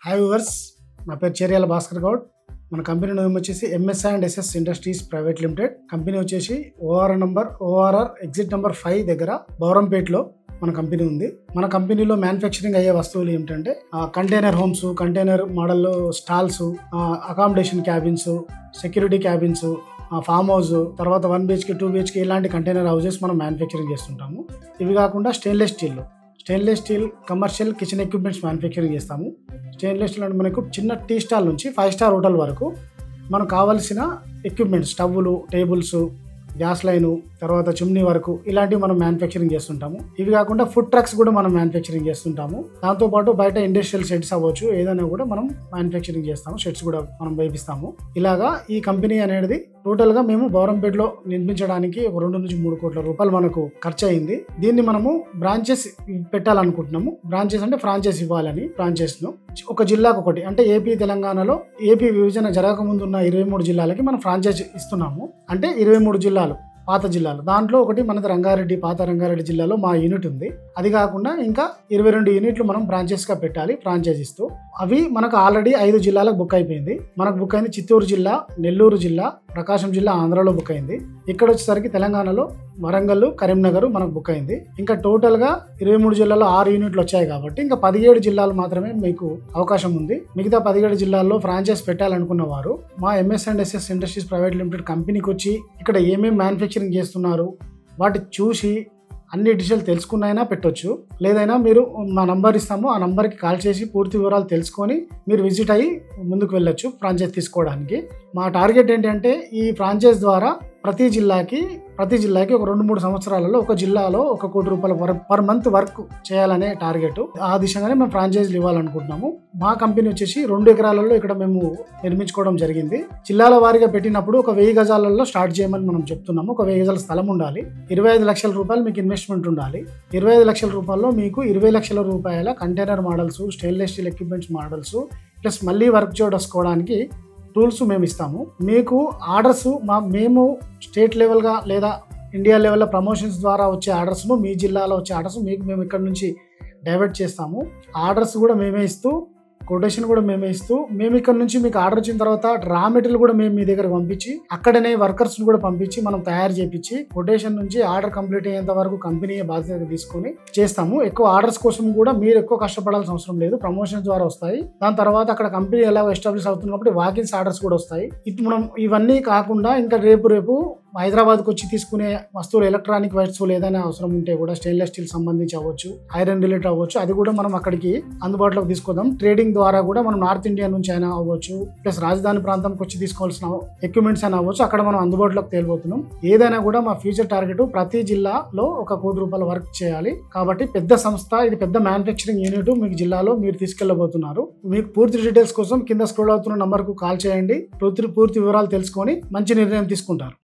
Hi viewers, నా పేరు చేర్యాల భాస్కర్ గౌడ్. మన కంపెనీ నేమ్ వచ్చేసి MS&SS industries private limited. Company వచ్చేసి ORR ఎగ్జిట్ నెంబర్ 5 దగ్గర బౌరంపేటలో మన కంపెనీ ఉంది. మన కంపెనీలో మ్యానుఫ్యాక్చరింగ్ అయ్యే వస్తువులు ఏమిటంటే కంటైనర్ హోమ్స్, కంటైనర్ మోడల్లో stalls, accommodation cabins, security cabins, farm house, తర్వాత 1 BHK 2 BHK ఇలాంటి కంటైనర్ హౌసెస్ మనం మ్యానుఫ్యాక్చరింగ్ చేస్తుంటాము. ఇవి కాకుండా stainless steel commercial kitchen equipments manufacturing చేస్తాము. స్టెయిన్లెస్ స్టీల్ అంటే మనకు చిన్న టీ స్టాల్ నుంచి 5 స్టార్ హోటల్ వరకు మనకు కావాల్సిన ఎక్విప్మెంట్స్, స్టవ్లు, టేబుల్స్, గ్యాస్ లైను, తర్వాత చిమ్నీ వరకు ఇలాంటివి మనం మ్యానుఫ్యాక్చరింగ్ చేస్తుంటాము. ఇవి కాకుండా ఫుడ్ ట్రక్స్ కూడా మనం మ్యానుఫ్యాక్చరింగ్ చేస్తుంటాము. దాంతోపాటు బయట ఇండస్ట్రియల్ షెడ్స్ అవ్వచ్చు, ఏదైనా కూడా మనం మ్యానుఫ్యాక్చరింగ్ చేస్తాము. షెడ్స్ కూడా మనం వేపిస్తాము. ఇలాగా ఈ కంపెనీ అనేది టోటల్గా మేము బౌరంపేటలో నిర్మించడానికి 2 నుంచి 3 కోట్ల రూపాయలు మనకు ఖర్చు అయింది. దీన్ని మనము బ్రాంచెస్ పెట్టాలనుకుంటున్నాము. బ్రాంచెస్ అంటే ఫ్రాంచైజ్ ఇవ్వాలని. ఫ్రాంచైజ్ను ఒక జిల్లాకు ఒకటి, అంటే తెలంగాణలో ఏపీ విభజన జరగకముందు ఉన్న 23 జిల్లాలకి మనం ఫ్రాంచైజ్ ఇస్తున్నాము. అంటే 23 జిల్లాలు పాత జిల్లాలు, దాంట్లో ఒకటి మనది రంగారెడ్డి, పాత రంగారెడ్డి జిల్లాలో మా యూనిట్ ఉంది. అది కాకుండా ఇంకా 22 యూనిట్లు మనం బ్రాంచెస్గా పెట్టాలి ఫ్రాంచైజ్ ఇస్తూ. అవి మనకు ఆల్రెడీ 5 జిల్లాలకు బుక్ అయిపోయింది. మనకు బుక్ అయింది చిత్తూరు జిల్లా, నెల్లూరు జిల్లా, ప్రకాశం జిల్లా ఆంధ్రాలో బుక్ అయింది. ఇక్కడ వచ్చేసరికి తెలంగాణలో వరంగల్, కరీంనగర్ మనకు బుక్ అయింది. ఇంకా టోటల్గా 23 జిల్లాలో 6 యూనిట్లు వచ్చాయి కాబట్టి ఇంకా 17 జిల్లాలు మాత్రమే మీకు అవకాశం ఉంది. మిగతా 17 జిల్లాల్లో ఫ్రాంచైజ్ పెట్టాలనుకున్న వారు మా MS&SS ఇండస్ట్రీస్ ప్రైవేట్ లిమిటెడ్ కంపెనీకి వచ్చి ఇక్కడ ఏమేమి మ్యానుఫ్యాక్చరింగ్ చేస్తున్నారు వాటి చూసి అన్ని డీటెయిల్స్ తెలుసుకున్నైనా పెట్టొచ్చు. లేదైనా మీరు మా నంబర్ ఇస్తాము, ఆ నంబర్కి కాల్ చేసి పూర్తి వివరాలు తెలుసుకొని మీరు విజిట్ అయ్యి ముందుకు వెళ్ళొచ్చు ఫ్రాంచైజ్ తీసుకోవడానికి. మా టార్గెట్ ఏంటంటే ఈ ఫ్రాంచైజ్ ద్వారా ప్రతి జిల్లాకి ఒక 2-3 సంవత్సరాలలో ఒక జిల్లాలో 1 కోటి రూపాయలు పర్ మంత్ వర్క్ చేయాలనే టార్గెట్. ఆ దిశగానే మేము ఫ్రాంచైజీలు ఇవ్వాలనుకుంటున్నాము. మా కంపెనీ వచ్చేసి 2 ఎకరాలలో ఇక్కడ మేము నిర్మించుకోవడం జరిగింది. జిల్లాల వారీగా పెట్టినప్పుడు ఒక 1000 గజాలలో స్టార్ట్ చేయమని మనం చెప్తున్నాము. ఒక 1000 గజాల స్థలం ఉండాలి. 25 లక్షల రూపాయలు మీకు ఇన్వెస్ట్మెంట్ ఉండాలి. 25 లక్షల రూపాయల్లో మీకు 20 లక్షల రూపాయల container models, stainless steel equipments models, plus మళ్ళీ వర్క్ చేసుకోవడానికి టూల్స్ మేము ఇస్తాము. మీకు ఆర్డర్స్ మేము స్టేట్ లెవెల్గా లేదా ఇండియా లెవెల్లో ప్రమోషన్స్ ద్వారా వచ్చే ఆర్డర్స్ను, మీ జిల్లాలో వచ్చే ఆర్డర్స్ మేము ఇక్కడ నుంచి డైవర్ట్ చేస్తాము. ఆర్డర్స్ కూడా మేమే ఇస్తూ, కొటేషన్ కూడా మేమే ఇస్తూ, మేము ఇక్కడ నుంచి మీకు ఆర్డర్ వచ్చిన తర్వాత రా మెటీరియల్ కూడా మేము మీ దగ్గర పంపించి అక్కడనే వర్కర్స్ని కూడా పంపించి మనం తయారు చేయించి కొటేషన్ నుంచి ఆర్డర్ కంప్లీట్ అయ్యేంత వరకు కంపెనీ బాధ్యత తీసుకొని చేస్తాము. ఎక్కువ ఆర్డర్స్ కోసం కూడా మీరు ఎక్కువ కష్టపడాల్సిన అవసరం లేదు. ప్రమోషన్స్ ద్వారా వస్తాయి. దాని తర్వాత అక్కడ కంపెనీ ఎలా ఎస్టాబ్లిష్ అవుతున్నప్పుడు వాకిన్స్ ఆర్డర్స్ కూడా వస్తాయి. ఇప్పుడు మనం ఇవన్నీ కాకుండా ఇంకా రేపు హైదరాబాద్కి వచ్చి తీసుకునే వస్తువులు, ఎలక్ట్రానిక్ వస్తువులు ఏదైనా అవసరం ఉంటే కూడా స్టెయిన్లెస్ స్టీల్ సంబంధించి అవ్వచ్చు, ఐరన్ రిలేటెడ్ అవ్వచ్చు, అది కూడా మనం అక్కడికి అందుబాటులోకి తీసుకుందాం. ట్రేడింగ్ ద్వారా కూడా మనం నార్త్ ఇండియా నుంచి అయినా అవ్వచ్చు, ప్లస్ రాజధాని ప్రాంతంకి వచ్చి తీసుకోవాల్సిన ఎక్విప్మెంట్స్ అయినా అవ్వచ్చు, అక్కడ మనం అందుబాటులోకి తేలిపోతున్నాం. ఏదైనా కూడా మా ఫ్యూచర్ టార్గెట్ ప్రతి జిల్లాలో 1 కోటి రూపాయల వర్క్ చేయాలి. కాబట్టి పెద్ద సంస్థ, ఇది పెద్ద మ్యానుఫ్యాక్చరింగ్ యూనిట్ మీకు జిల్లాలో మీరు తీసుకెళ్లబోతున్నారు. మీకు పూర్తి డీటెయిల్స్ కోసం కింద స్క్రోల్ అవుతున్న నంబర్కు కాల్ చేయండి. పూర్తి వివరాలు తెలుసుకొని మంచి నిర్ణయం తీసుకుంటారు.